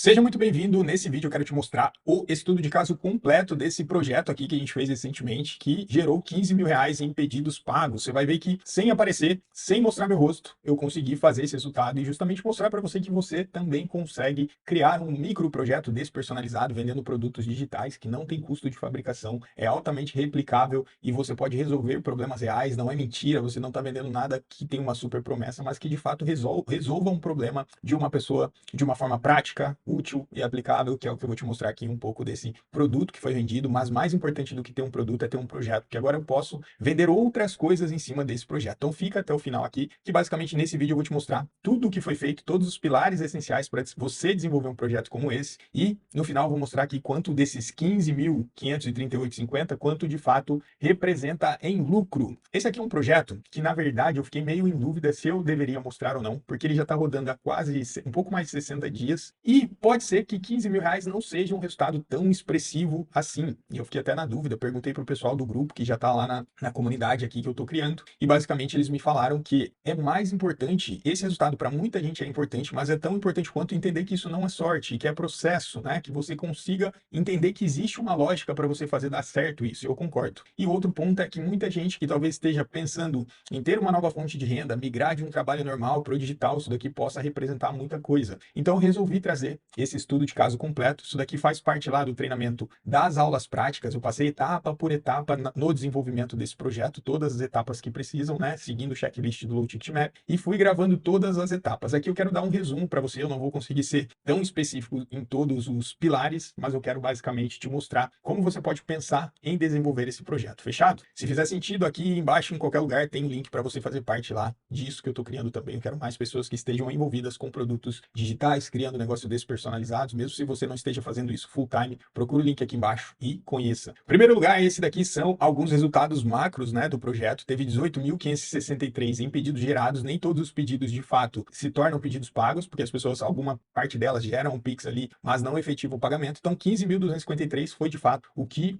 Seja muito bem-vindo. Nesse vídeo eu quero te mostrar o estudo de caso completo desse projeto aqui que a gente fez recentemente, que gerou 15 mil reais em pedidos pagos. Você vai ver que sem aparecer, sem mostrar meu rosto, eu consegui fazer esse resultado e justamente mostrar para você que você também consegue criar um micro projeto desse personalizado, vendendo produtos digitais que não tem custo de fabricação, é altamente replicável e você pode resolver problemas reais, não é mentira, você não está vendendo nada que tem uma super promessa, mas que de fato resolva um problema de uma pessoa de uma forma prática, útil e aplicável, que é o que eu vou te mostrar aqui um pouco desse produto que foi vendido, mas mais importante do que ter um produto é ter um projeto, porque agora eu posso vender outras coisas em cima desse projeto. Então fica até o final aqui, que basicamente nesse vídeo eu vou te mostrar tudo o que foi feito, todos os pilares essenciais para você desenvolver um projeto como esse, e no final eu vou mostrar aqui quanto desses 15.538,50, quanto de fato representa em lucro. Esse aqui é um projeto que, na verdade, eu fiquei meio em dúvida se eu deveria mostrar ou não, porque ele já está rodando há quase um pouco mais de 60 dias, e pode ser que 15 mil reais não seja um resultado tão expressivo assim. E eu fiquei até na dúvida, perguntei para o pessoal do grupo que já está lá na comunidade aqui que eu estou criando, e basicamente eles me falaram que é mais importante, esse resultado para muita gente é importante, mas é tão importante quanto entender que isso não é sorte, que é processo, né? Que você consiga entender que existe uma lógica para você fazer dar certo isso, eu concordo. E outro ponto é que muita gente que talvez esteja pensando em ter uma nova fonte de renda, migrar de um trabalho normal para o digital, isso daqui possa representar muita coisa. Então eu resolvi trazer esse estudo de caso completo. Isso daqui faz parte lá do treinamento das aulas práticas. Eu passei etapa por etapa no desenvolvimento desse projeto, todas as etapas que precisam, né? Seguindo o checklist do Low Ticket Map, e fui gravando todas as etapas. Aqui eu quero dar um resumo para você, eu não vou conseguir ser tão específico em todos os pilares, mas eu quero basicamente te mostrar como você pode pensar em desenvolver esse projeto. Fechado? Se fizer sentido, aqui embaixo, em qualquer lugar, tem um link para você fazer parte lá disso que eu estou criando também. Eu quero mais pessoas que estejam envolvidas com produtos digitais, criando um negócio desses personalizados, mesmo se você não esteja fazendo isso full time, procura o link aqui embaixo e conheça. Em primeiro lugar, esse daqui são alguns resultados macros, né, do projeto. Teve 18.563 em pedidos gerados, nem todos os pedidos de fato se tornam pedidos pagos, porque as pessoas, alguma parte delas geram um Pix ali, mas não efetivo o pagamento. Então 15.253 foi de fato o que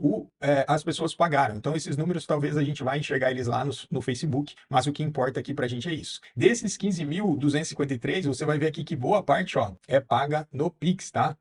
as pessoas pagaram. Então esses números talvez a gente vai enxergar eles lá no Facebook, mas o que importa aqui pra gente é isso. Desses 15.253, você vai ver aqui que boa parte, ó, é paga no Pix, tá?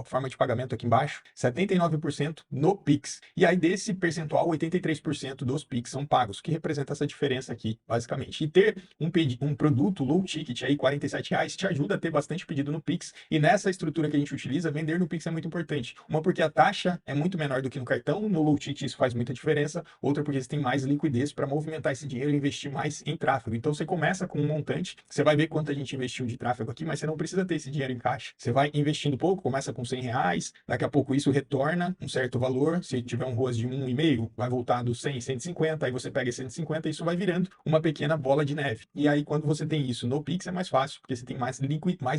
Forma de pagamento aqui embaixo, 79% no Pix. E aí desse percentual, 83% dos Pix são pagos, que representa essa diferença aqui, basicamente. E ter um produto low ticket aí, R$ 47, te ajuda a ter bastante pedido no Pix. E nessa estrutura que a gente utiliza, vender no Pix é muito importante. Uma porque a taxa é muito menor do que no cartão, no low ticket isso faz muita diferença. Outra porque você tem mais liquidez para movimentar esse dinheiro e investir mais em tráfego. Então você começa com um montante, você vai ver quanto a gente investiu de tráfego aqui, mas você não precisa ter esse dinheiro em caixa. Você vai investindo pouco, começa com R$ 100, daqui a pouco isso retorna um certo valor. Se tiver um ROAS de 1,5, vai voltar dos 100, 150, aí você pega esse 150 e isso vai virando uma pequena bola de neve. E aí quando você tem isso no Pix é mais fácil, porque você tem mais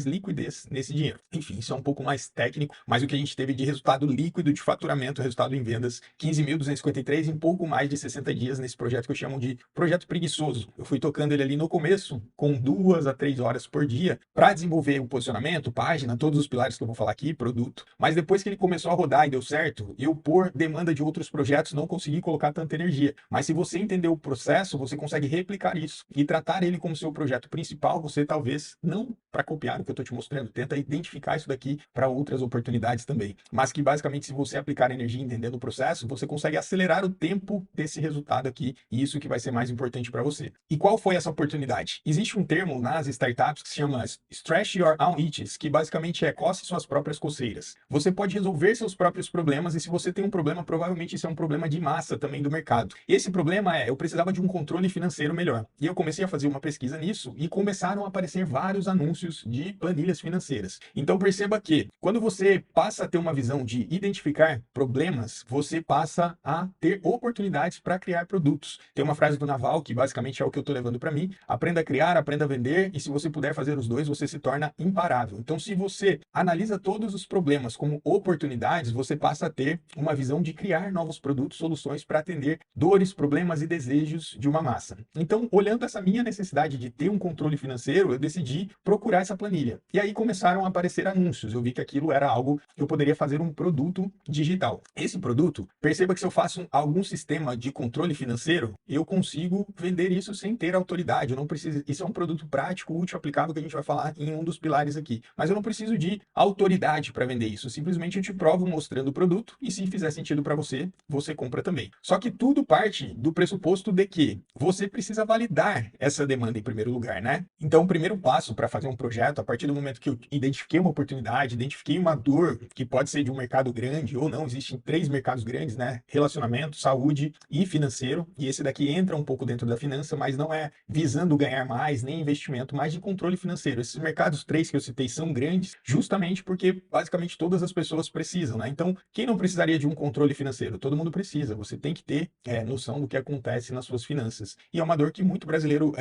liquidez nesse dinheiro. Enfim, isso é um pouco mais técnico, mas o que a gente teve de resultado líquido de faturamento, resultado em vendas, 15.253 em pouco mais de 60 dias nesse projeto que eu chamo de projeto preguiçoso. Eu fui tocando ele ali no começo, com 2 a 3 horas por dia, para desenvolver o posicionamento, página, todos os pilares que eu vou falar aqui, produto. Mas depois que ele começou a rodar e deu certo, eu, por demanda de outros projetos, não consegui colocar tanta energia. Mas se você entender o processo, você consegue replicar isso e tratar ele como seu projeto principal. Você talvez, não para copiar o que eu estou te mostrando, tenta identificar isso daqui para outras oportunidades também. Mas que basicamente, se você aplicar energia entendendo o processo, você consegue acelerar o tempo desse resultado aqui, e isso que vai ser mais importante para você. E qual foi essa oportunidade? Existe um termo nas startups que se chama Stretch Your Own Itches, que basicamente é coce suas próprias coceiras. Você pode resolver seus próprios problemas, e se você tem um problema, provavelmente isso é um problema de massa também do mercado. Esse problema eu precisava de um controle financeiro melhor. E eu comecei a fazer uma pesquisa nisso, e começaram a aparecer vários anúncios de planilhas financeiras. Então perceba que, quando você passa a ter uma visão de identificar problemas, você passa a ter oportunidades para criar produtos. Tem uma frase do Naval, que basicamente é o que eu estou levando para mim: aprenda a criar, aprenda a vender, e se você puder fazer os dois, você se torna imparável. Então, se você analisa todos os problemas como oportunidades, você passa a ter uma visão de criar novos produtos, soluções para atender dores, problemas e desejos de uma massa. Então, olhando essa minha necessidade de ter um controle financeiro, eu decidi procurar essa planilha. E aí começaram a aparecer anúncios. Eu vi que aquilo era algo que eu poderia fazer um produto digital. Esse produto, perceba que se eu faço algum sistema de controle financeiro, eu consigo vender isso sem ter autoridade. Eu não preciso. Isso é um produto prático, útil, aplicável, que a gente vai falar em um dos pilares aqui. Mas eu não preciso de de autoridade para vender isso. Simplesmente eu te provo mostrando o produto e se fizer sentido para você, você compra também. Só que tudo parte do pressuposto de que você precisa validar essa demanda em primeiro lugar, né? Então, o primeiro passo para fazer um projeto, a partir do momento que eu identifiquei uma oportunidade, identifiquei uma dor que pode ser de um mercado grande ou não, existem 3 mercados grandes, né? Relacionamento, saúde e financeiro. E esse daqui entra um pouco dentro da finança, mas não é visando ganhar mais, nem investimento, mas de controle financeiro. Esses mercados 3 que eu citei são grandes justamente porque basicamente todas as pessoas precisam, né? Então, quem não precisaria de um controle financeiro? Todo mundo precisa. Você tem que ter noção do que acontece nas suas finanças. E é uma dor que muito brasileiro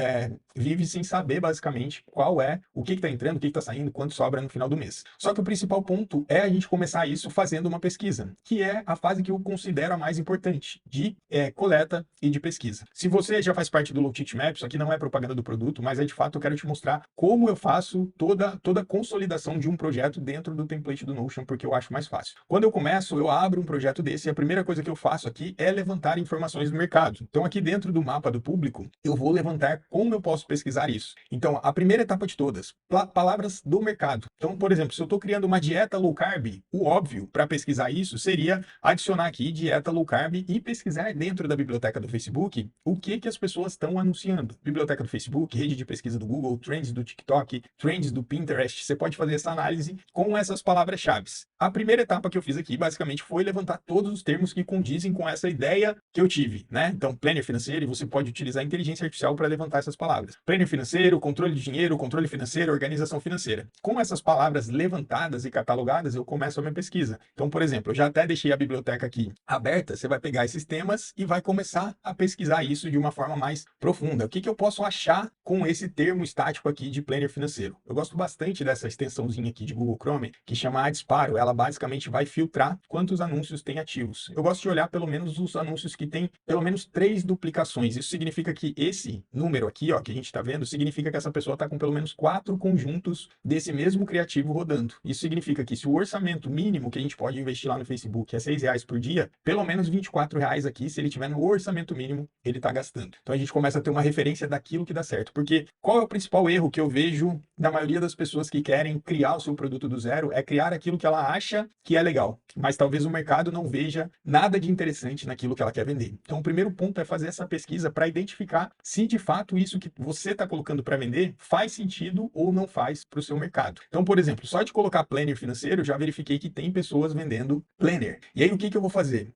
vive sem saber basicamente qual é, o que está entrando, o que está saindo, quanto sobra no final do mês. Só que o principal ponto é a gente começar isso fazendo uma pesquisa, que é a fase que eu considero a mais importante, de coleta e de pesquisa. Se você já faz parte do Low Ticket Map, isso aqui não é propaganda do produto, mas de fato eu quero te mostrar como eu faço toda a consolidação de um projeto dentro do template do Notion, porque eu acho mais fácil. Quando eu começo, eu abro um projeto desse e a primeira coisa que eu faço aqui é levantar informações do mercado. Então aqui dentro do mapa do público, eu vou levantar como eu posso pesquisar isso. Então, a primeira etapa de todas, palavras do mercado. Então, por exemplo, se eu estou criando uma dieta low carb, o óbvio para pesquisar isso seria adicionar aqui dieta low carb e pesquisar dentro da biblioteca do Facebook o que as pessoas estão anunciando. Biblioteca do Facebook, rede de pesquisa do Google, trends do TikTok, trends do Pinterest. Você pode fazer essa análise com essas palavras-chave. A primeira etapa que eu fiz aqui, basicamente, foi levantar todos os termos que condizem com essa ideia que eu tive, né? Então, planner financeiro, e você pode utilizar a inteligência artificial para levantar essas palavras. Planner financeiro, controle de dinheiro, controle financeiro, organização financeira. Com essas palavras levantadas e catalogadas, eu começo a minha pesquisa. Então, por exemplo, eu já até deixei a biblioteca aqui aberta, você vai pegar esses temas e vai começar a pesquisar isso de uma forma mais profunda. O que eu posso achar com esse termo estático aqui de planner financeiro? Eu gosto bastante dessa extensãozinha aqui de Google Chrome, que chama Disparo. Ela basicamente vai filtrar quantos anúncios tem ativos. Eu gosto de olhar pelo menos os anúncios que tem pelo menos 3 duplicações. Isso significa que esse número aqui, ó, que a gente está vendo, significa que essa pessoa está com pelo menos 4 conjuntos desse mesmo criativo rodando. Isso significa que se o orçamento mínimo que a gente pode investir lá no Facebook é R$6 por dia, pelo menos R$24 aqui, se ele tiver no orçamento mínimo, ele está gastando. Então a gente começa a ter uma referência daquilo que dá certo. Porque qual é o principal erro que eu vejo na maioria das pessoas que querem criar o seu produto do zero? É criar aquilo que ela acha que é legal, mas talvez o mercado não veja nada de interessante naquilo que ela quer vender. Então o primeiro ponto é fazer essa pesquisa para identificar se de fato isso que você está colocando para vender faz sentido ou não faz para o seu mercado. Então, por exemplo, só de colocar planner financeiro, eu já verifiquei que tem pessoas vendendo planner. E aí o que eu vou fazer?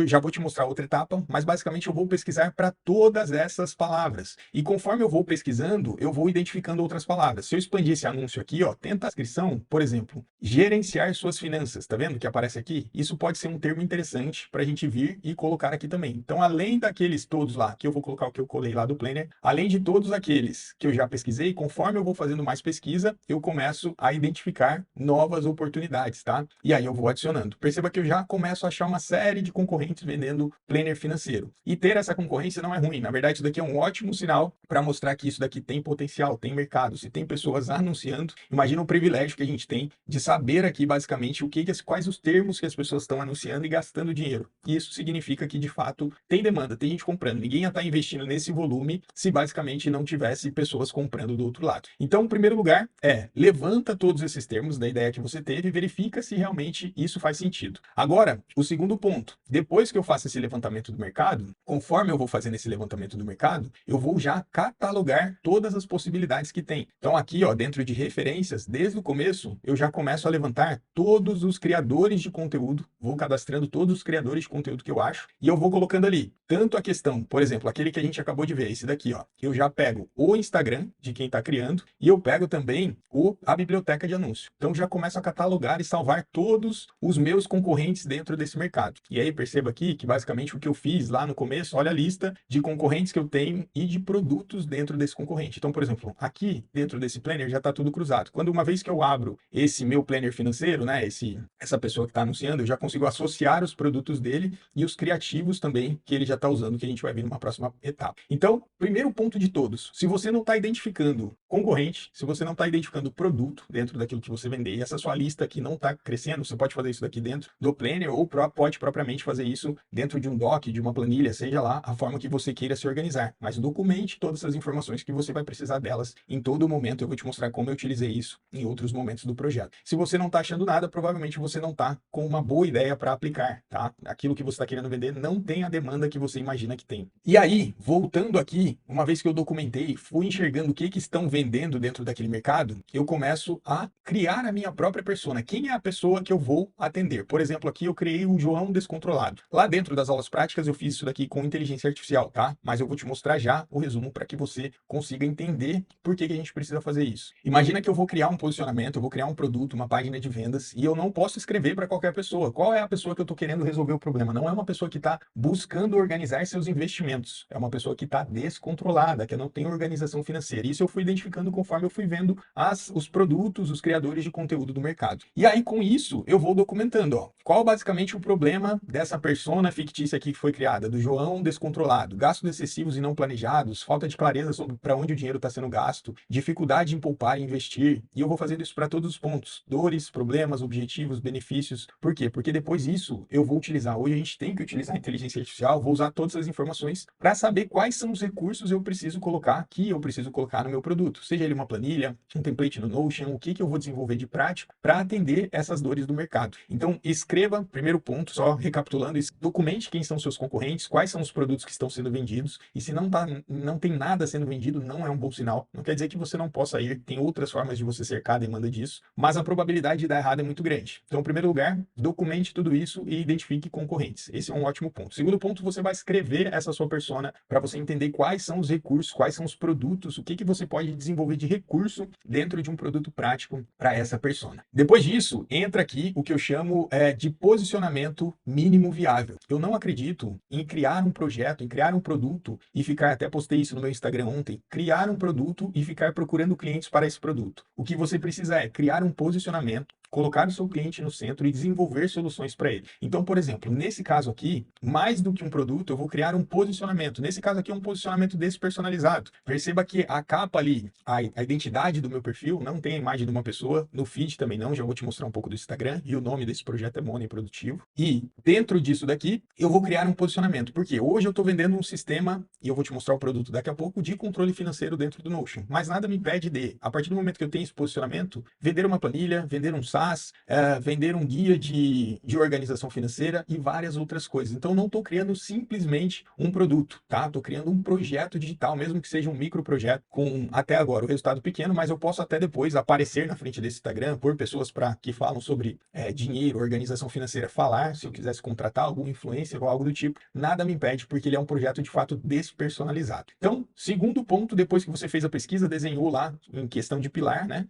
Já vou te mostrar outra etapa, mas basicamente eu vou pesquisar para todas essas palavras. E conforme eu vou pesquisando, eu vou identificando outras palavras. Se eu expandir esse anúncio aqui, ó, tenta a descrição, por exemplo, gerenciar suas finanças, tá vendo que aparece aqui? Isso pode ser um termo interessante para a gente vir e colocar aqui também. Então, além daqueles todos lá, que eu vou colocar o que eu colei lá do planner, além de todos aqueles que eu já pesquisei, conforme eu vou fazendo mais pesquisa, eu começo a identificar novas oportunidades, tá? E aí eu vou adicionando. Perceba que eu já começo a achar uma série de concorrentes vendendo planner financeiro. E ter essa concorrência não é ruim. Na verdade, isso daqui é um ótimo sinal para mostrar que isso daqui tem potencial, tem mercado. Se tem pessoas anunciando, imagina o privilégio que a gente tem de saber aqui basicamente quais os termos que as pessoas estão anunciando e gastando dinheiro. E isso significa que de fato tem demanda, tem gente comprando. Ninguém ia estar investindo nesse volume se basicamente não tivesse pessoas comprando do outro lado. Então, o primeiro lugar levanta todos esses termos da ideia que você teve e verifica se realmente isso faz sentido. Agora, o segundo ponto, depois que eu faço esse levantamento do mercado, conforme eu vou fazendo esse levantamento do mercado, eu vou já catalogar todas as possibilidades que tem. Então aqui, ó, dentro de referências, desde o começo, eu já começo a levantar todos os criadores de conteúdo, vou cadastrando todos os criadores de conteúdo que eu acho, e eu vou colocando ali, tanto a questão, por exemplo, aquele que a gente acabou de ver, esse daqui, ó, eu já pego o Instagram de quem está criando, e eu pego também a biblioteca de anúncio. Então já começo a catalogar e salvar todos os meus concorrentes dentro desse mercado. E aí perceba aqui que basicamente o que eu fiz lá no começo, olha a lista de concorrentes que eu tenho e de produtos dentro desse concorrente. Então, por exemplo, aqui dentro desse planner já está tudo cruzado. Quando uma vez que eu abro esse meu planner financeiro, né, essa pessoa que está anunciando, eu já consigo associar os produtos dele e os criativos também que ele já está usando, que a gente vai ver numa próxima etapa. Então, primeiro ponto de todos, se você não está identificando concorrente, se você não está identificando produto dentro daquilo que você vender, e essa sua lista aqui não está crescendo, você pode fazer isso daqui dentro do planner ou pode propriamente fazer isso dentro de um doc, de uma planilha, seja lá a forma que você queira se organizar. Mas documente todas essas informações que você vai precisar delas em todo momento. Eu vou te mostrar como eu utilizei isso em outros momentos do projeto. Se você não está achando nada, provavelmente você não está com uma boa ideia para aplicar, tá? Aquilo que você está querendo vender não tem a demanda que você imagina que tem. E aí, voltando aqui, uma vez que eu documentei, fui enxergando o que estão vendendo dentro daquele mercado, eu começo a criar a minha própria persona. Quem é a pessoa que eu vou atender? Por exemplo, aqui eu criei o João Descontrolado. Lá dentro das aulas práticas eu fiz isso daqui com inteligência artificial, tá? Mas eu vou te mostrar já o resumo para que você consiga entender por que a gente precisa fazer isso. Imagina que eu vou criar um posicionamento, eu vou criar um produto, uma página de vendas, e eu não posso escrever para qualquer pessoa. Qual é a pessoa que eu estou querendo resolver o problema? Não é uma pessoa que está buscando organizar seus investimentos. É uma pessoa que está descontrolada, que não tem organização financeira. Isso eu fui identificando conforme eu fui vendo os produtos, os criadores de conteúdo do mercado. E aí, com isso, eu vou documentando, ó, qual basicamente o problema dessa persona fictícia aqui que foi criada, do João Descontrolado. Gastos excessivos e não planejados, falta de clareza sobre para onde o dinheiro está sendo gasto, dificuldade em poupar e investir. E eu vou fazendo isso para todos os pontos. Dores, problemas, objetivos, benefícios. Por quê? Porque depois disso eu vou utilizar. Hoje a gente tem que utilizar a inteligência artificial, vou usar todas as informações para saber quais são os recursos eu preciso colocar, que eu preciso colocar no meu produto. Seja ele uma planilha, um template no Notion, o que eu vou desenvolver de prático para atender essas dores do mercado. Então, escreva, primeiro ponto, só recapitulando, documente quem são seus concorrentes, quais são os produtos que estão sendo vendidos, e se não tem nada sendo vendido, não é um bom sinal. Não quer dizer que você não possa ir, tem outras formas de você cercar a demanda disso, mas a probabilidade de dar errado é muito grande. Então, em primeiro lugar, documente tudo isso e identifique concorrentes. Esse é um ótimo ponto. Segundo ponto, você vai escrever essa sua persona para você entender quais são os recursos, quais são os produtos, o que você pode desenvolver de recurso dentro de um produto prático para essa persona. Depois disso, entra aqui o que eu chamo de posicionamento mínimo viável. Eu não acredito em criar um projeto, em criar um produto e ficar, até postei isso no meu Instagram ontem, criar um produto e ficar procurando clientes para esse produto. O que você precisa é criar um posicionamento, colocar o seu cliente no centro e desenvolver soluções para ele. Então, por exemplo, nesse caso aqui, mais do que um produto, eu vou criar um posicionamento. Nesse caso aqui, é um posicionamento despersonalizado. Perceba que a capa ali, a identidade do meu perfil, não tem a imagem de uma pessoa, no feed também não, já vou te mostrar um pouco do Instagram, e o nome desse projeto é Money Produtivo. E dentro disso daqui, eu vou criar um posicionamento, porque hoje eu estou vendendo um sistema, e eu vou te mostrar o produto daqui a pouco, de controle financeiro dentro do Notion. Mas nada me impede de, a partir do momento que eu tenho esse posicionamento, vender uma planilha, vender um SaaS, vender um guia de organização financeira e várias outras coisas. Então, não estou criando simplesmente um produto, tá? Estou criando um projeto digital, mesmo que seja um micro projeto, com até agora o resultado pequeno, mas eu posso até depois aparecer na frente desse Instagram por pessoas que falam sobre dinheiro, organização financeira, falar, se eu quisesse contratar algum influencer ou algo do tipo, nada me impede, porque ele é um projeto de fato despersonalizado. Então, segundo ponto, depois que você fez a pesquisa, desenhou lá em questão de pilar, né?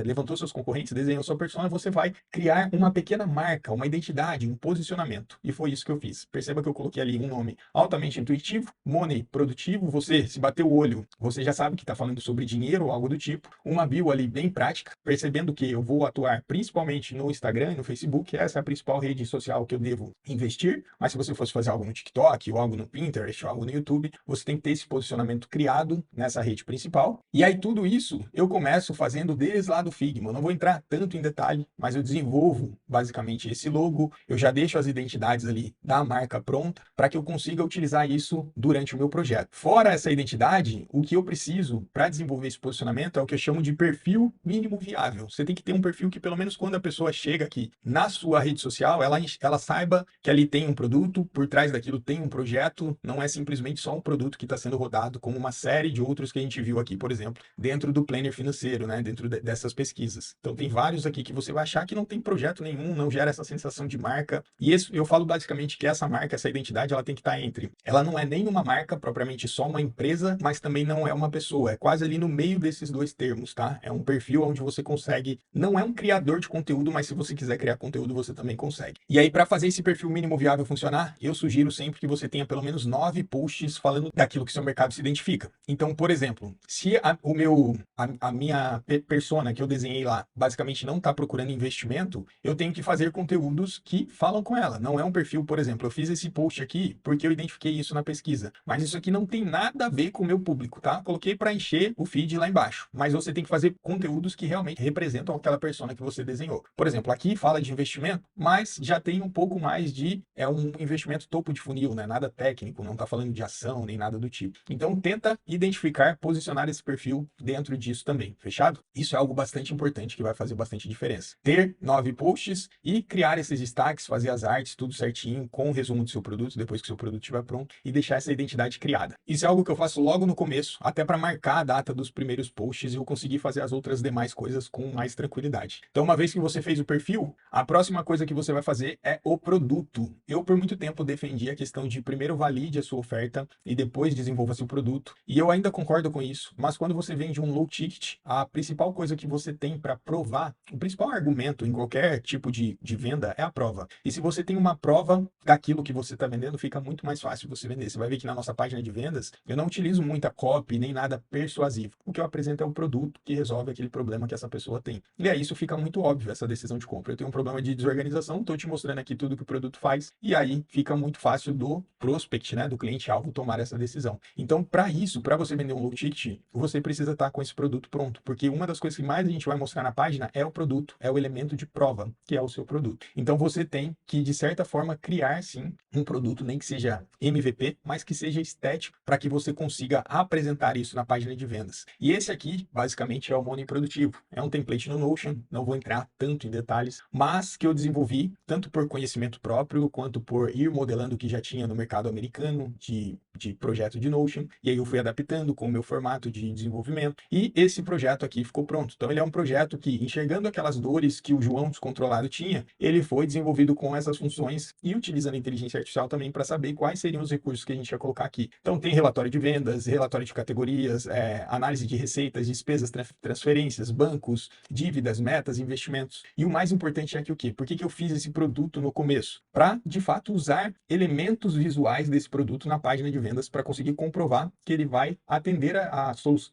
Levantou seus concorrentes, desenhou sua persona, você vai criar uma pequena marca, uma identidade, um posicionamento. E foi isso que eu fiz. Perceba que eu coloquei ali um nome altamente intuitivo, Money Produtivo. Você, se bater o olho, você já sabe que está falando sobre dinheiro ou algo do tipo. Uma bio ali bem prática, percebendo que eu vou atuar principalmente no Instagram e no Facebook. Essa é a principal rede social que eu devo investir. Mas se você fosse fazer algo no TikTok, ou algo no Pinterest, ou algo no YouTube, você tem que ter esse posicionamento criado nessa rede principal. E aí tudo isso eu começo fazendo desde lá do Figma. Eu não vou entrar tanto em detalhe, mas eu desenvolvo basicamente esse logo, eu já deixo as identidades ali da marca pronta para que eu consiga utilizar isso durante o meu projeto. Fora essa identidade, o que eu preciso para desenvolver esse posicionamento é o que eu chamo de perfil mínimo viável. Você tem que ter um perfil que pelo menos quando a pessoa chega aqui na sua rede social, ela saiba que ali tem um produto, por trás daquilo tem um projeto, não é simplesmente só um produto que está sendo rodado, como uma série de outros que a gente viu aqui, por exemplo, dentro do planner financeiro, né, dentro dessas pesquisas. Então tem vários aqui que você vai achar que não tem projeto nenhum, não gera essa sensação de marca. E isso, eu falo basicamente que essa marca, essa identidade, ela tem que estar entre. Ela não é nem uma marca propriamente só uma empresa, mas também não é uma pessoa. É quase ali no meio desses dois termos, tá? É um perfil onde você consegue. Não é um criador de conteúdo, mas se você quiser criar conteúdo, você também consegue. E aí, para fazer esse perfil mínimo viável funcionar, eu sugiro sempre que você tenha pelo menos 9 posts falando daquilo que seu mercado se identifica. Então, por exemplo, se a minha persona que eu desenhei lá basicamente não está procurando procurando investimento, eu tenho que fazer conteúdos que falam com ela. Não é um perfil, por exemplo, eu fiz esse post aqui porque eu identifiquei isso na pesquisa, mas isso aqui não tem nada a ver com o meu público, tá? Coloquei para encher o feed lá embaixo, mas você tem que fazer conteúdos que realmente representam aquela persona que você desenhou. Por exemplo, aqui fala de investimento, mas já tem um pouco mais de um investimento topo de funil, né? Nada técnico, não está falando de ação nem nada do tipo. Então tenta identificar, posicionar esse perfil dentro disso também, fechado? Isso é algo bastante importante que vai fazer bastante diferença. Ter 9 posts e criar esses destaques, fazer as artes, tudo certinho, com o resumo do seu produto, depois que o seu produto estiver pronto, e deixar essa identidade criada. Isso é algo que eu faço logo no começo, até para marcar a data dos primeiros posts e eu conseguir fazer as outras demais coisas com mais tranquilidade. Então, uma vez que você fez o perfil, a próxima coisa que você vai fazer é o produto. Eu, por muito tempo, defendi a questão de primeiro valide a sua oferta e depois desenvolva seu produto. E eu ainda concordo com isso, mas quando você vende um low ticket, a principal coisa que você tem para provar, o principal argumento em qualquer tipo de venda é a prova. E se você tem uma prova daquilo que você está vendendo, fica muito mais fácil você vender. Você vai ver que na nossa página de vendas, eu não utilizo muita copy, nem nada persuasivo. O que eu apresento é o produto que resolve aquele problema que essa pessoa tem. E aí isso fica muito óbvio, essa decisão de compra. Eu tenho um problema de desorganização, estou te mostrando aqui tudo que o produto faz, e aí fica muito fácil do prospect, né, do cliente-alvo, tomar essa decisão. Então, para isso, para você vender um low ticket, você precisa estar com esse produto pronto, porque uma das coisas que mais a gente vai mostrar na página é o produto, é o elemento de prova, que é o seu produto. Então, você tem que, de certa forma, criar, sim, um produto, nem que seja MVP, mas que seja estético, para que você consiga apresentar isso na página de vendas. E esse aqui, basicamente, é o Money Produtivo. É um template no Notion, não vou entrar tanto em detalhes, mas que eu desenvolvi tanto por conhecimento próprio, quanto por ir modelando o que já tinha no mercado americano de projeto de Notion, e aí eu fui adaptando com o meu formato de desenvolvimento, e esse projeto aqui ficou pronto. Então ele é um projeto que, enxergando aquelas dores que o João Descontrolado tinha, ele foi desenvolvido com essas funções e utilizando a inteligência artificial também para saber quais seriam os recursos que a gente ia colocar aqui. Então tem relatório de vendas, relatório de categorias, análise de receitas, despesas, transferências, bancos, dívidas, metas, investimentos. E o mais importante é que o quê? Por que eu fiz esse produto no começo? Para, de fato, usar elementos visuais desse produto na página de vendas para conseguir comprovar que ele vai atender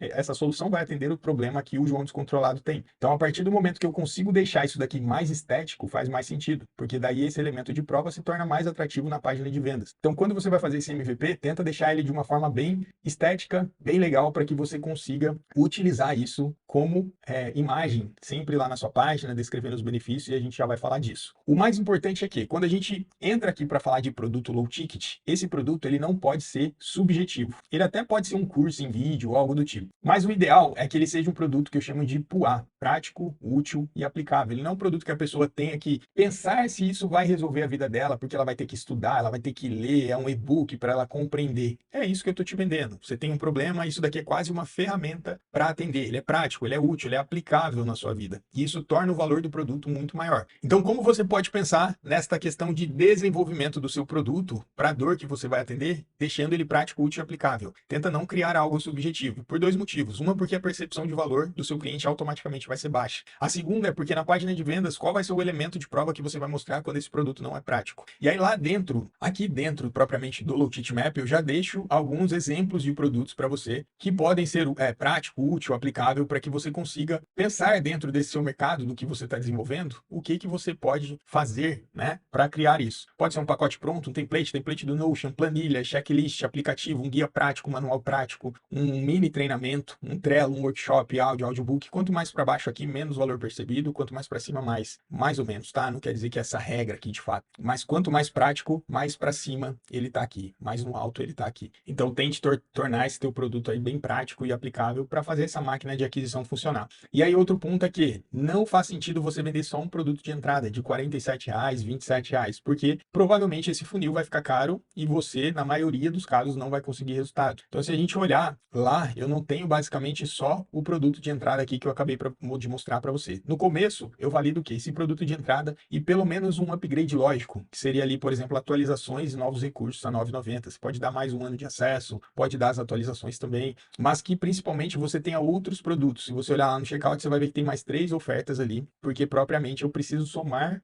essa solução vai atender o problema que o João Descontrolado tem. Então, a partir do momento que eu consigo deixar isso daqui mais estético, faz mais sentido, porque daí esse elemento de prova se torna mais atrativo na página de vendas. Então, quando você vai fazer esse MVP, tenta deixar ele de uma forma bem estética, bem legal, para que você consiga utilizar isso como imagem, sempre lá na sua página, descrevendo os benefícios, e a gente já vai falar disso. O mais importante é que, quando a gente entra aqui para falar de produto low ticket, esse produto ele não pode ser subjetivo. Ele até pode ser um curso em vídeo ou algo do tipo, mas o ideal é que ele seja um produto que eu chamo de PUA, prático, útil e aplicável. Ele não é um produto que a pessoa tenha que pensar se isso vai resolver a vida dela, porque ela vai ter que estudar, ela vai ter que ler, é um e-book para ela compreender. É isso que eu estou te vendendo. Você tem um problema, isso daqui é quase uma ferramenta para atender. Ele é prático, ele é útil, ele é aplicável na sua vida. E isso torna o valor do produto muito maior. Então, como você pode pensar nesta questão de desenvolvimento do seu produto para a dor que você vai atender, deixando ele prático, útil e aplicável? Tenta não criar algo subjetivo, por 2 motivos. Uma, porque a percepção de valor do seu cliente automaticamente vai ser baixa. A segunda é porque na página de vendas, qual vai ser o elemento de prova que você vai mostrar quando esse produto não é prático? E aí lá dentro, aqui dentro propriamente do Low Ticket Map, eu já deixo alguns exemplos de produtos para você que podem ser prático, útil, aplicável, para que você consiga pensar dentro desse seu mercado, do que você está desenvolvendo, o que você pode fazer, né, para criar isso. Pode ser um pacote pronto, um template do Notion, planilha, checklist, aplicativo, um guia prático, um manual prático, um mini treinamento, um Trello, um workshop, audiobook. Quanto mais para baixo aqui, menos valor percebido, quanto mais para cima, mais ou menos, tá? Não quer dizer que é essa regra aqui de fato, mas quanto mais prático, mais para cima ele tá aqui, mais no alto ele tá aqui. Então tente tornar esse teu produto aí bem prático e aplicável para fazer essa máquina de aquisição funcionar. E aí outro ponto é que não faz sentido você vender só um produto de entrada de R$47, R$27, porque provavelmente esse funil vai ficar caro e você, na maioria dos casos, não vai conseguir resultado. Então, se a gente olhar lá, eu não tenho basicamente só o produto de entrada aqui que eu acabei de mostrar para você. No começo, eu valido o quê? Esse produto de entrada e pelo menos um upgrade lógico, que seria ali, por exemplo, atualizações e novos recursos a R$9,90. Você pode dar mais um ano de acesso, pode dar as atualizações também, mas que principalmente você tenha outros produtos. Se você olhar lá no checkout, você vai ver que tem mais 3 ofertas ali, porque propriamente eu preciso somar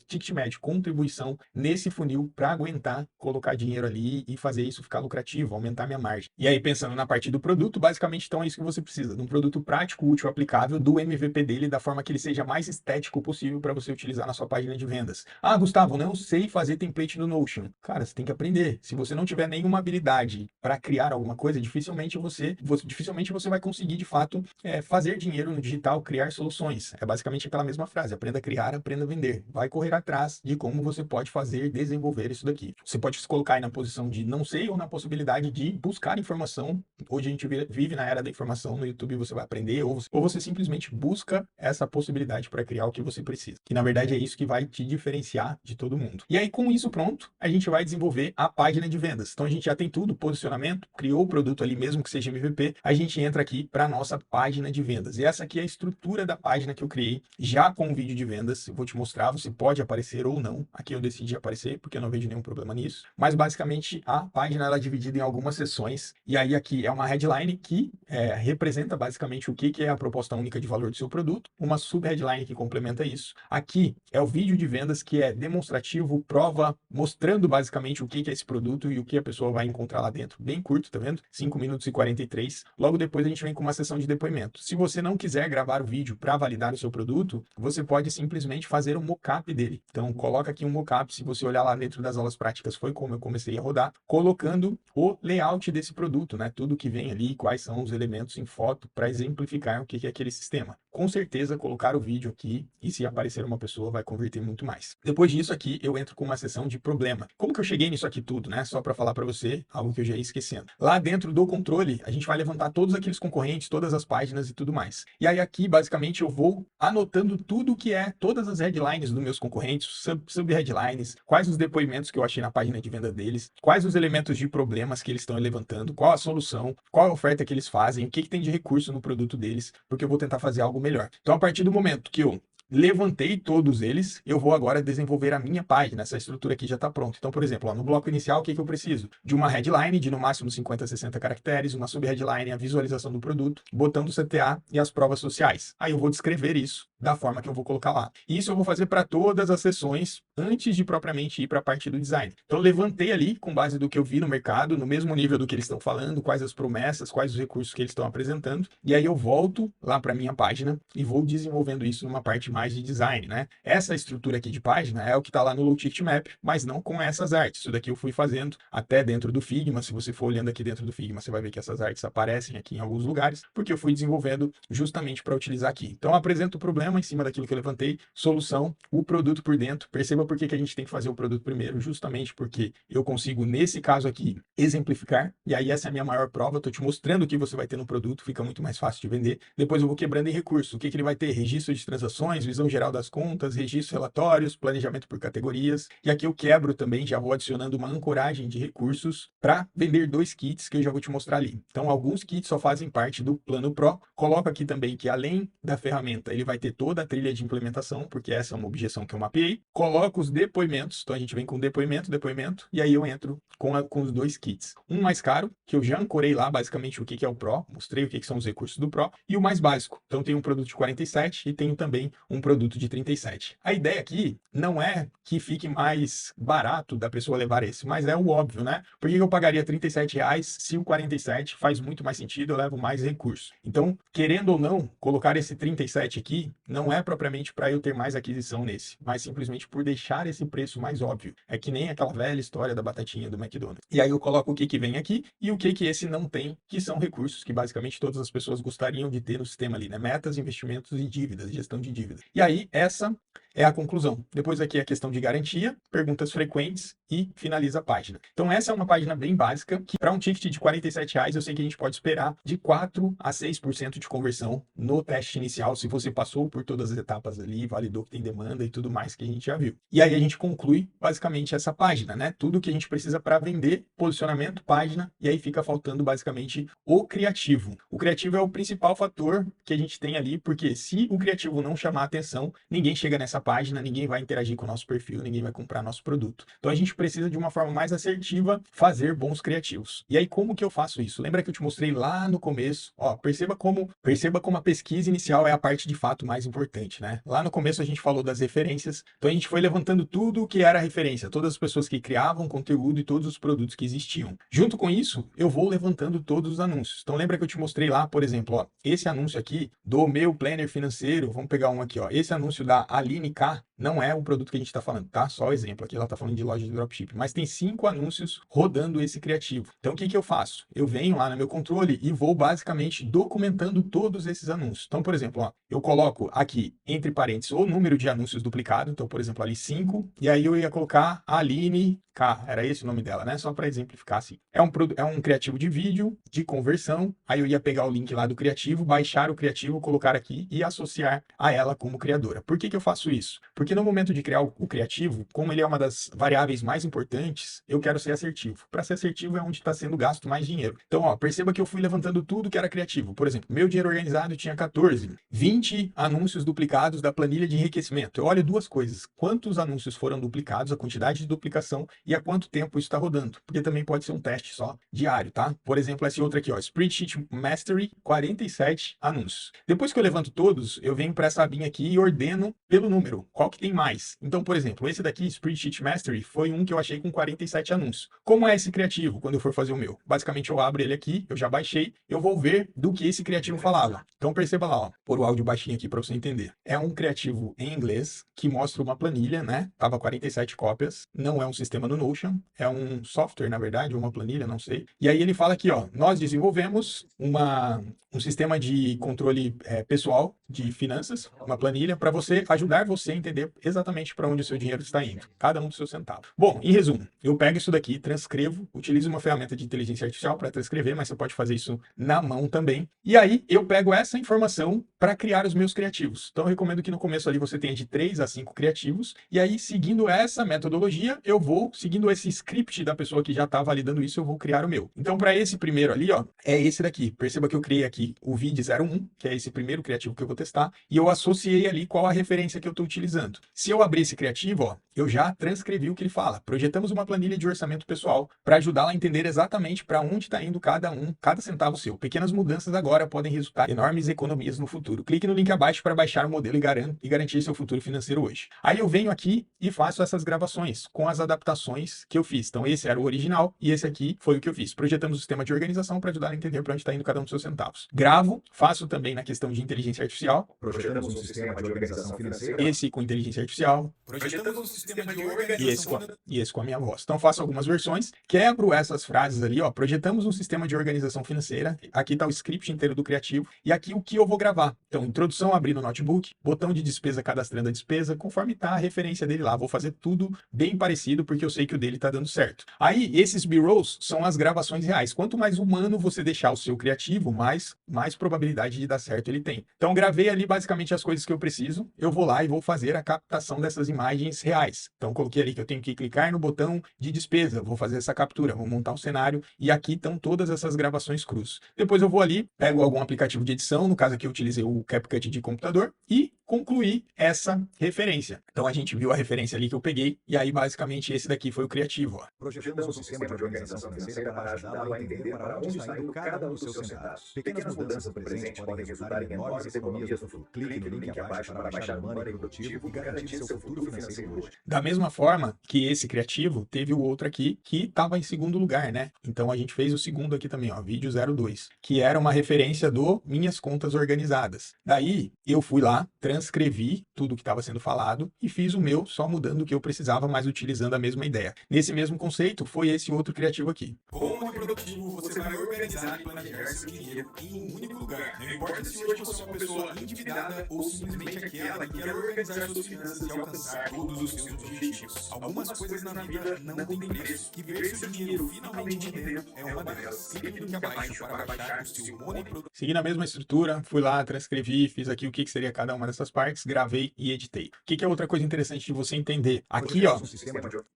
ticket médio, contribuição nesse funil para aguentar colocar dinheiro ali e fazer isso ficar lucrativo, aumentar minha margem. E aí, pensando na parte do produto, basicamente, então é isso que você precisa, de um produto prático, útil, aplicável, do MVP dele, da forma que ele seja mais estético possível para você utilizar na sua página de vendas. Ah, Gustavo, não sei fazer template no Notion. Cara, você tem que aprender. Se você não tiver nenhuma habilidade para criar alguma coisa, dificilmente você vai conseguir, de fato, fazer dinheiro no digital, criar soluções. É basicamente aquela mesma frase, aprenda a criar, aprenda a vender. Vai correr atrás de como você pode fazer, desenvolver isso daqui. Você pode se colocar aí na posição de não sei ou na possibilidade de buscar informação. Hoje a gente vive na era da informação, no YouTube você vai aprender, ou você simplesmente busca essa possibilidade para criar o que você precisa. Que na verdade é isso que vai te diferenciar de todo mundo. E aí, com isso pronto, a gente vai desenvolver a página de vendas. Então a gente já tem tudo, posicionamento, criou o produto ali, mesmo que seja MVP, a gente entra aqui para a nossa página de vendas. E essa aqui é a estrutura da página que eu criei, já com o vídeo de vendas. Eu vou te mostrar, você pode aparecer ou não. Aqui eu decidi aparecer, porque eu não vejo nenhum problema nisso. Mas basicamente a página ela é dividida em algumas seções. E aí aqui é uma headline que representa basicamente o que é a proposta única de valor do seu produto, uma sub-headline que complementa isso. Aqui é o vídeo de vendas que é demonstrativo, prova, mostrando basicamente o que é esse produto e o que a pessoa vai encontrar lá dentro. Bem curto, tá vendo? 5 minutos e 43. Logo depois a gente vem com uma sessão de depoimento. Se você não quiser gravar o vídeo para validar o seu produto, você pode simplesmente fazer um mockup dele. Então coloca aqui um mockup, se você olhar lá dentro das aulas práticas, foi como eu comecei a rodar, colocando o layout desse produto, né? Tudo que vem ali, quais são os elementos em foto para exemplificar o que é aquele sistema. Com certeza colocar o vídeo aqui e se aparecer uma pessoa vai converter muito mais. Depois disso aqui eu entro com uma sessão de problema. Como que eu cheguei nisso aqui tudo, né? Só para falar para você, algo que eu já ia esquecendo. Lá dentro do controle, a gente vai levantar todos aqueles concorrentes, todas as páginas e tudo mais. E aí aqui, basicamente, eu vou anotando tudo que é todas as headlines dos meus concorrentes, sub-headlines, quais os depoimentos que eu achei na página de venda deles, quais os elementos de problemas que eles estão levantando, qual a solução, qual a oferta que eles fazem, o que tem de recurso no produto deles, porque eu vou tentar fazer algo melhor. Então, a partir do momento que eu levantei todos eles, eu vou agora desenvolver a minha página. Essa estrutura aqui já está pronta. Então, por exemplo, no bloco inicial, o que eu preciso? De uma headline de no máximo 50 a 60 caracteres, uma sub-headline, a visualização do produto, botão do CTA e as provas sociais. Aí eu vou descrever isso da forma que eu vou colocar lá. E isso eu vou fazer para todas as sessões antes de propriamente ir para a parte do design. Então, levantei ali com base do que eu vi no mercado, no mesmo nível do que eles estão falando, quais as promessas, quais os recursos que eles estão apresentando. E aí eu volto lá para minha página e vou desenvolvendo isso numa parte mais de design, né? Essa estrutura aqui de página é o que está lá no Low Ticket Map, mas não com essas artes. Isso daqui eu fui fazendo até dentro do Figma. Se você for olhando aqui dentro do Figma, você vai ver que essas artes aparecem aqui em alguns lugares, porque eu fui desenvolvendo justamente para utilizar aqui. Então, eu apresento o problema em cima daquilo que eu levantei, solução, o produto por dentro. Perceba por que a gente tem que fazer o produto primeiro, justamente porque eu consigo, nesse caso aqui, exemplificar, e aí essa é a minha maior prova. Estou te mostrando o que você vai ter no produto, fica muito mais fácil de vender. Depois eu vou quebrando em recursos. O que ele vai ter? Registro de transações, visão geral das contas, registro, relatórios, planejamento por categorias. E aqui eu quebro também, já vou adicionando uma ancoragem de recursos para vender 2 kits que eu já vou te mostrar ali. Então, alguns kits só fazem parte do plano Pro. Coloco aqui também que além da ferramenta, ele vai ter toda a trilha de implementação, porque essa é uma objeção que eu mapeei. Coloco os depoimentos, então a gente vem com depoimento, e aí eu entro com os 2 kits. Um mais caro, que eu já ancorei lá basicamente o que é o Pro, mostrei o que são os recursos do Pro, e o mais básico. Então, tem um produto de 47 e tenho também um produto de 37. A ideia aqui não é que fique mais barato da pessoa levar esse, mas é o óbvio, né? Por que eu pagaria R$ 37 se o 47 faz muito mais sentido, eu levo mais recurso? Então, querendo ou não, colocar esse 37 aqui não é propriamente para eu ter mais aquisição nesse, mas simplesmente por deixar esse preço mais óbvio. É que nem aquela velha história da batatinha do McDonald's. E aí eu coloco o que vem aqui e o que esse não tem, que são recursos que basicamente todas as pessoas gostariam de ter no sistema ali, né? Metas, investimentos e dívidas, gestão de dívidas. E aí, essa é a conclusão. Depois aqui é a questão de garantia, perguntas frequentes e finaliza a página. Então essa é uma página bem básica, que para um ticket de R$ 47 eu sei que a gente pode esperar de 4 a 6% de conversão no teste inicial, se você passou por todas as etapas ali, validou que tem demanda e tudo mais que a gente já viu. E aí a gente conclui basicamente essa página, né? Tudo que a gente precisa para vender, posicionamento, página, e aí fica faltando basicamente o criativo. O criativo é o principal fator que a gente tem ali, porque se o criativo não chamar atenção, ninguém chega nessa página, ninguém vai interagir com o nosso perfil, ninguém vai comprar nosso produto. Então a gente precisa de uma forma mais assertiva fazer bons criativos. E aí como que eu faço isso? Lembra que eu te mostrei lá no começo? Ó, perceba como a pesquisa inicial é a parte de fato mais importante, né? Lá no começo a gente falou das referências, então a gente foi levantando tudo o que era referência, todas as pessoas que criavam conteúdo e todos os produtos que existiam. Junto com isso, eu vou levantando todos os anúncios. Então lembra que eu te mostrei lá, por exemplo, ó, esse anúncio aqui do meu planner financeiro, vamos pegar um aqui, ó, esse anúncio da Aline K, não é o produto que a gente está falando, tá? Só o exemplo aqui, ela está falando de loja de dropship, mas tem 5 anúncios rodando esse criativo. Então o que eu faço? Eu venho lá no meu controle e vou basicamente documentando todos esses anúncios. Então, por exemplo, ó, eu coloco aqui entre parênteses o número de anúncios duplicado, então, por exemplo, ali 5, e aí eu ia colocar a Aline K, era esse o nome dela, né? Só para exemplificar assim. É um criativo de vídeo, de conversão, aí eu ia pegar o link lá do criativo, baixar o criativo, colocar aqui e associar a ela como criadora. Por que eu faço isso? Porque no momento de criar o criativo, como ele é uma das variáveis mais importantes, eu quero ser assertivo. Para ser assertivo é onde está sendo gasto mais dinheiro. Então, ó, perceba que eu fui levantando tudo que era criativo. Por exemplo, meu dinheiro organizado tinha 14, 20 anúncios duplicados da planilha de enriquecimento. Eu olho duas coisas: quantos anúncios foram duplicados, a quantidade de duplicação e há quanto tempo isso está rodando. Porque também pode ser um teste só diário, tá? Por exemplo, esse outro aqui, ó, Spreadsheet Mastery, 47 anúncios. Depois que eu levanto todos, eu venho para essa abinha aqui e ordeno pelo número. Qual que tem mais? Então, por exemplo, esse daqui, Spreadsheet Mastery, foi um que eu achei com 47 anúncios. Como é esse criativo quando eu for fazer o meu? Basicamente, eu abro ele aqui, eu já baixei, eu vou ver do que esse criativo falava. Então, perceba lá, ó, pôr o áudio baixinho aqui para você entender. É um criativo em inglês que mostra uma planilha, né? Tava 47 cópias, não é um sistema no Notion, é um software, na verdade, uma planilha, não sei. E aí ele fala aqui, ó, nós desenvolvemos um sistema de controle pessoal de finanças, uma planilha, para ajudar você a entender exatamente para onde o seu dinheiro está indo, cada um dos seus centavos. Bom, em resumo, eu pego isso daqui, transcrevo, utilizo uma ferramenta de inteligência artificial para transcrever, mas você pode fazer isso na mão também. E aí eu pego essa informação para criar os meus criativos. Então eu recomendo que no começo ali você tenha de 3 a 5 criativos, e aí seguindo essa metodologia, eu vou, seguindo esse script da pessoa que já está validando isso, eu vou criar o meu. Então para esse primeiro ali, ó, é esse daqui. Perceba que eu criei aqui o VID01, que é esse primeiro criativo que eu vou testar, e eu associei ali qual a referência que eu estou utilizando. Se eu abrir esse criativo, ó, eu já transcrevi o que ele fala. Projetamos uma planilha de orçamento pessoal para ajudá-la a entender exatamente para onde está indo cada centavo seu. Pequenas mudanças agora podem resultar em enormes economias no futuro. Clique no link abaixo para baixar o modelo e garantir seu futuro financeiro hoje. Aí eu venho aqui e faço essas gravações com as adaptações que eu fiz. Então esse era o original e esse aqui foi o que eu fiz. Projetamos o sistema de organização para ajudar a entender para onde está indo cada um dos seus centavos. Gravo, faço também na questão de inteligência artificial. Projetamos um sistema de organização financeira. Esse com inteligência artificial. Projetamos um sistema de organização. E esse com a minha voz. Então faço algumas versões, quebro essas frases ali, ó. Projetamos um sistema de organização financeira. Aqui está o script inteiro do criativo. E aqui o que eu vou gravar. Então, introdução, abrir no notebook, botão de despesa cadastrando a despesa, conforme tá a referência dele lá. Vou fazer tudo bem parecido, porque eu sei que o dele tá dando certo. Aí, esses B-rolls são as gravações reais. Quanto mais humano você deixar o seu criativo, mais probabilidade de dar certo ele tem. Então, gravei ali basicamente as coisas que eu preciso. Eu vou lá e vou fazer a captação dessas imagens reais. Então, coloquei ali que eu tenho que clicar no botão de despesa, vou fazer essa captura, vou montar um cenário e aqui estão todas essas gravações cruz. Depois eu vou ali, pego algum aplicativo de edição, no caso aqui eu utilizei o CapCut de computador e concluir essa referência. Então a gente viu a referência ali que eu peguei e aí basicamente esse daqui foi o criativo. Ó. Projetamos um sistema de organização financeira para ajudá-lo a entender para onde está indo cada um dos seus centavos. Pequenas mudanças no presente podem resultar em enormes economias no futuro. Clique no link abaixo para baixar o Money produtivo e garantir seu futuro financeiro hoje. Da mesma forma que esse criativo, teve o outro aqui que estava em segundo lugar, né? Então a gente fez o segundo aqui também, ó, vídeo 02, que era uma referência do Minhas Contas Organizadas. Daí eu fui lá, transcrevi tudo que estava sendo falado e fiz o meu, só mudando o que eu precisava, mas utilizando a mesma ideia. Nesse mesmo conceito, foi esse outro criativo aqui. Como é produtivo, você vai organizar e planejar seu dinheiro em um único lugar. Não importa se hoje você é uma pessoa endividada ou simplesmente aquela que quer organizar suas finanças e alcançar todos os seus seus objetivos. Algumas coisas na vida não têm preço. Que ver seu dinheiro finalmente rendendo é uma delas. Clique no link abaixo para baixar o seu Money Product. Seguindo a mesma estrutura, fui lá, transcrevi, fiz aqui o que seria cada uma dessas partes, gravei e editei. O que é outra coisa interessante de você entender? Aqui, ó,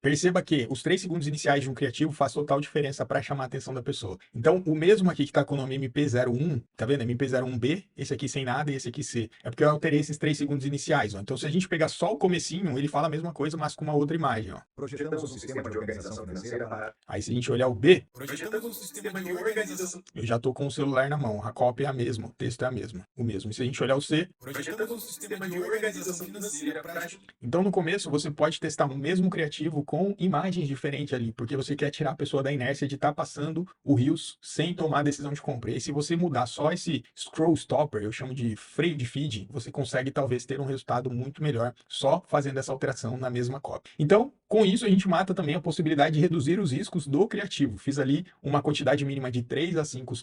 perceba que os 3 segundos iniciais de um criativo faz total diferença para chamar a atenção da pessoa. Então, o mesmo aqui que está com o nome MP01, tá vendo? MP01B, esse aqui sem nada e esse aqui C. É porque eu alterei esses 3 segundos iniciais, ó. Então, se a gente pegar só o comecinho, ele fala a mesma coisa, mas com uma outra imagem, ó. Projetamos um sistema de organização financeira para... Aí, se a gente olhar o B, Projetamos um sistema de organização. eu já tô com o celular na mão. A cópia é a mesma, o texto é a mesma, o mesmo. E se a gente olhar o C, Projetamos um sistema de organização financeira prático. então no começo você pode testar o mesmo criativo com imagens diferentes ali, porque você quer tirar a pessoa da inércia de estar passando o Reels sem tomar a decisão de compra. E aí, se você mudar só esse scroll stopper, eu chamo de freio de feed, você consegue talvez ter um resultado muito melhor só fazendo essa alteração na mesma cópia. Então, com isso, a gente mata também a possibilidade de reduzir os riscos do criativo. Fiz ali uma quantidade mínima de 3 a 5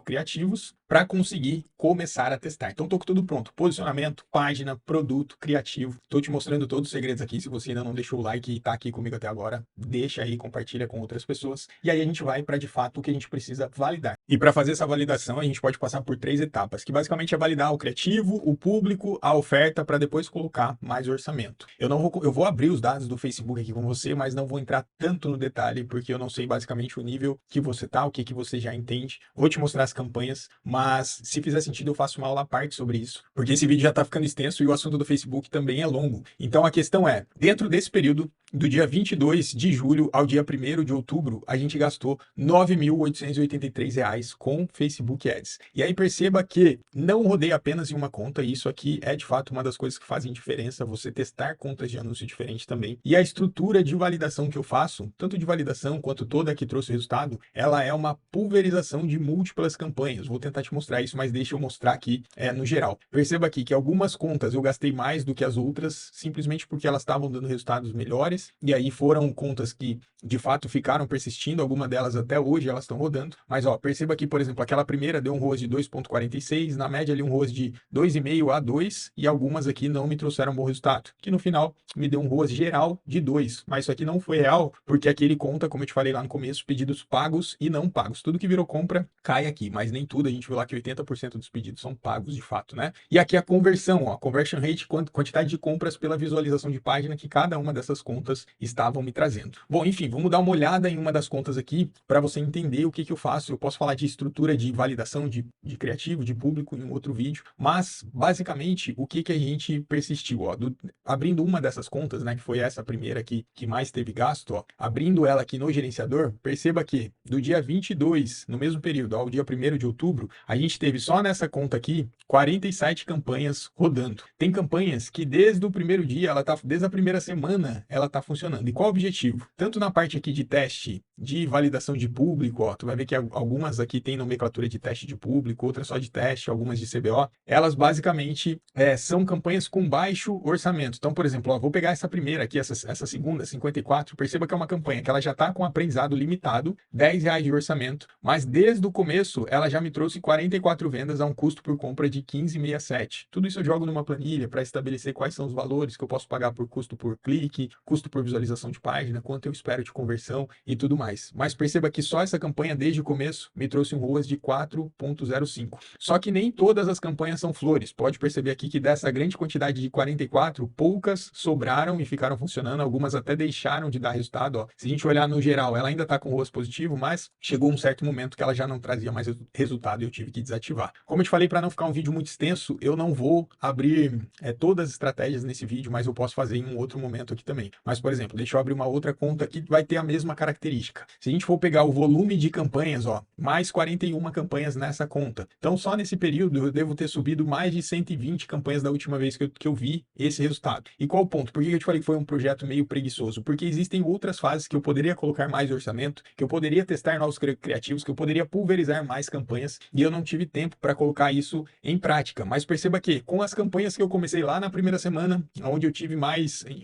criativos para conseguir começar a testar. Então, estou com tudo pronto. Posicionamento, página, produto, criativo. Estou te mostrando todos os segredos aqui. Se você ainda não deixou o like e está aqui comigo até agora, deixa aí, compartilha com outras pessoas. E aí a gente vai para, de fato, o que a gente precisa validar. E para fazer essa validação, a gente pode passar por 3 etapas, que basicamente é validar o criativo, o público, a oferta, para depois colocar mais orçamento. Eu vou abrir os dados do Facebook aqui com você, mas não vou entrar tanto no detalhe, porque eu não sei basicamente o nível que você tá, o que você já entende. Vou te mostrar as campanhas, mas se fizer sentido eu faço uma aula à parte sobre isso, porque esse vídeo já tá ficando extenso e o assunto do Facebook também é longo. Então a questão é, dentro desse período, do dia 22 de julho ao dia 1º de outubro, a gente gastou R$ 9.883 com Facebook Ads. E aí perceba que não rodei apenas em uma conta, e isso aqui é de fato uma das coisas que fazem diferença, você testar contas de anúncio diferente também. E a estrutura de validação que eu faço, tanto de validação quanto toda que trouxe o resultado, ela é uma pulverização de múltiplas campanhas. Vou tentar te mostrar isso, mas deixa eu mostrar aqui no geral. Perceba aqui que algumas contas eu gastei mais do que as outras, simplesmente porque elas estavam dando resultados melhores, e aí foram contas que de fato ficaram persistindo, algumas delas até hoje elas estão rodando. Mas ó, perceba aqui, por exemplo, aquela primeira deu um ROAS de 2,46, na média ali um ROAS de 2,5 a 2, e algumas aqui não me trouxeram um bom resultado, que no final me deu um ROAS geral de 2, mas isso aqui não foi real, porque aqui ele conta, como eu te falei lá no começo, pedidos pagos e não pagos. Tudo que virou compra cai aqui, mas nem tudo. A gente viu lá que 80% dos pedidos são pagos de fato, né? E aqui a conversão, ó, conversion rate, quantidade de compras pela visualização de página que cada uma dessas contas estavam me trazendo. Bom, enfim, vamos dar uma olhada em uma das contas aqui para você entender o que eu faço. Eu posso falar de estrutura de validação de criativo, de público em um outro vídeo, mas basicamente o que a gente persistiu, ó, abrindo uma dessas contas, né, que foi essa primeira aqui que mais teve gasto, ó, abrindo ela aqui no gerenciador, perceba que do dia 22, no mesmo período, ao dia 1º de outubro, a gente teve só nessa conta aqui 47 campanhas rodando. Tem campanhas que desde o primeiro dia, desde a primeira semana, ela tá funcionando. E qual o objetivo? Tanto na parte aqui de teste, de validação de público, ó, tu vai ver que algumas aqui tem nomenclatura de teste de público, outras só de teste, algumas de CBO, elas basicamente são campanhas com baixo orçamento. Então, por exemplo, ó, vou pegar essa primeira aqui, essa segunda, 54, perceba que é uma campanha que ela já está com aprendizado limitado, R$10 de orçamento, mas desde o começo ela já me trouxe 44 vendas a um custo por compra de 15,67. Tudo isso eu jogo numa planilha para estabelecer quais são os valores que eu posso pagar por custo por clique, custo por visualização de página, quanto eu espero de conversão e tudo mais. Mas perceba que só essa campanha desde o começo me trouxe um ROAS de 4,05. Só que nem todas as campanhas são flores. Pode perceber aqui que dessa grande quantidade de 44, poucas sobraram e ficaram funcionando, algumas até deixaram de dar resultado, ó. Se a gente olhar no geral, ela ainda está com ROAS positivo, mas chegou um certo momento que ela já não trazia mais resultado e eu tive que desativar. Como eu te falei, para não ficar um vídeo muito extenso, eu não vou abrir todas as estratégias nesse vídeo, mas eu posso fazer em um outro momento aqui também. Mas, por exemplo, deixa eu abrir uma outra conta que vai ter a mesma característica. Se a gente for pegar o volume de campanhas, ó, mais 41 campanhas nessa conta. Então, só nesse período eu devo ter subido mais de 120 campanhas da última vez que eu vi esse resultado. E qual o ponto? Por que eu te falei que foi um projeto meio preguiçoso? Porque existem outras fases que eu poderia colocar mais orçamento, que eu poderia testar novos criativos, que eu poderia pulverizar mais campanhas, e eu não tive tempo para colocar isso em prática. Mas perceba que com as campanhas que eu comecei lá na primeira semana, onde eu tive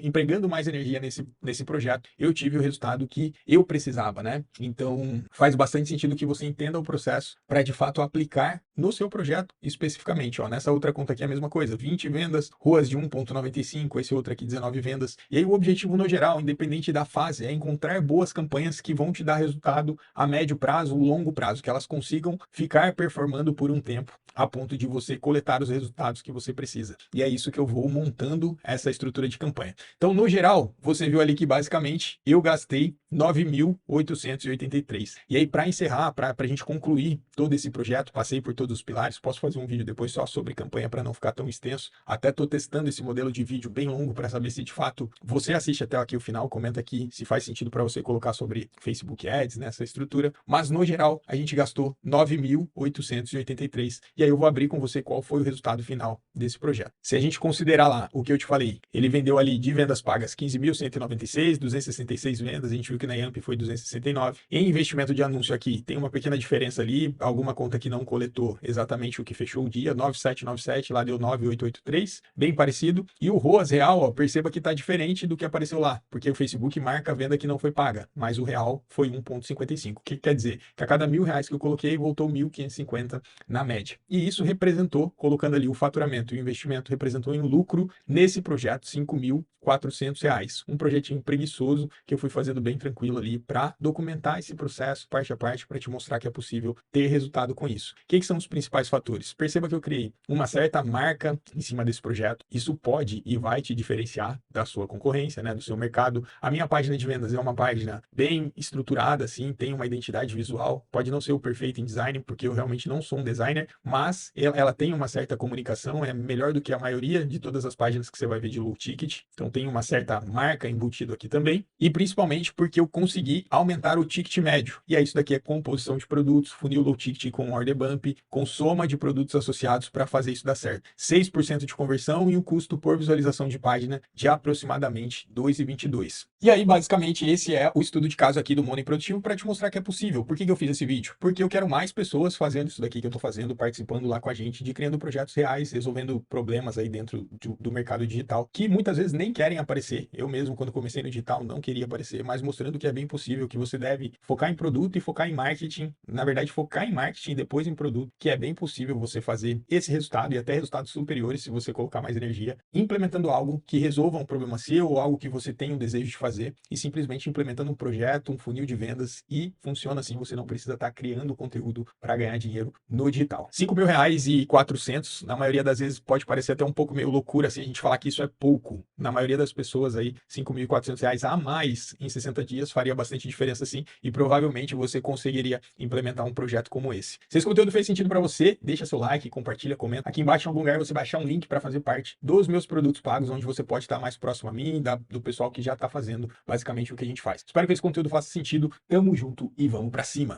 empregando mais energia nesse projeto, eu tive o resultado que eu precisava, né? Então, faz bastante sentido que você entenda o processo para, de fato, aplicar no seu projeto especificamente. Ó, nessa outra conta aqui é a mesma coisa, 20 vendas, ruas de 1,95, esse outro aqui 19 vendas. E aí o objetivo no geral, independente da fase, é encontrar boas campanhas que vão te dar resultado a médio prazo, longo prazo, que elas consigam ficar performando por um tempo a ponto de você coletar os resultados que você precisa. E é isso que eu vou montando essa estrutura de campanha. Então, no geral, você viu ali que basicamente eu gastei 9.883. E aí, para encerrar, para a gente concluir todo esse projeto, passei por todos os pilares, posso fazer um vídeo depois só sobre campanha para não ficar tão extenso. Até estou testando esse modelo de vídeo bem longo para saber se de fato você assiste até aqui o final, comenta aqui se faz sentido para você colocar sobre Facebook Ads nessa estrutura. Mas no geral, a gente gastou 9.883. E aí eu vou abrir com você qual foi o resultado final desse projeto. Se a gente considerar lá o que eu te falei, ele vendeu ali de vendas pagas 15.196, 266 vendas, a gente viu que na Yamp foi 269. Em investimento de anúncio aqui, tem uma pequena diferença ali, alguma conta que não coletou exatamente o que fechou o dia, 9797, lá deu 9883, bem parecido. E o ROAS real, ó, perceba que está diferente do que apareceu lá, porque o Facebook marca a venda que não foi paga, mas o real foi 1,55. O que quer dizer? Que a cada R$1.000 que eu coloquei, voltou 1.550 na média. E isso representou, colocando ali o faturamento e o investimento, representou em lucro nesse projeto R$5.400. Um projetinho preguiçoso que eu fui fazendo bem tranquilo ali para documentar esse processo parte a parte para te mostrar que é possível ter resultado com isso. O que são os principais fatores? Perceba que eu criei uma certa marca em cima desse projeto. Isso pode e vai te diferenciar da sua concorrência, né, do seu mercado. A minha página de vendas é uma página bem estruturada, assim, tem uma identidade visual. Pode não ser o perfeito em design, porque eu realmente não sou um designer, mas ela tem uma certa comunicação, é melhor do que a maioria de todas as páginas que você vai ver de low ticket. Então tem uma certa marca embutido aqui também. E principalmente porque eu consegui aumentar o ticket médio. E aí isso daqui é composição de produtos, funil low ticket com order bump, com soma de produtos associados para fazer isso dar certo. 6% de conversão e um custo por visualização de página de aproximadamente 2,22. E aí basicamente esse é o estudo de caso aqui do Money Produtivo para te mostrar que é possível. Por que eu fiz esse vídeo? Porque eu quero mais pessoas fazendo isso daqui que eu estou fazendo, participando lá com a gente, de criando projetos reais, resolvendo problemas aí dentro do mercado digital, que muitas vezes nem querem aparecer. Eu mesmo, quando comecei no digital, não queria aparecer, mas mostrando que é bem possível, que você deve focar em produto e focar em marketing. Na verdade, focar em marketing e depois em produto, que é bem possível você fazer esse resultado e até resultados superiores se você colocar mais energia, implementando algo que resolva um problema seu ou algo que você tem um desejo de fazer e simplesmente implementando um projeto, um funil de vendas e funciona assim, você não precisa estar criando conteúdo para ganhar dinheiro no digital. R$5.400, na maioria das vezes pode parecer até um pouco meio loucura se a gente falar que isso é pouco. Na maioria das pessoas aí, R$5.400 a mais em 60 dias faria bastante diferença sim e provavelmente você conseguiria implementar um projeto como esse. Se esse conteúdo fez sentido para você, deixa seu like, compartilha, comenta. Aqui embaixo em algum lugar você vai achar um link para fazer parte dos meus produtos pagos, onde você pode estar mais próximo a mim, do pessoal que já está fazendo basicamente o que a gente faz. Espero que esse conteúdo faça sentido. Tamo junto e vamos para cima.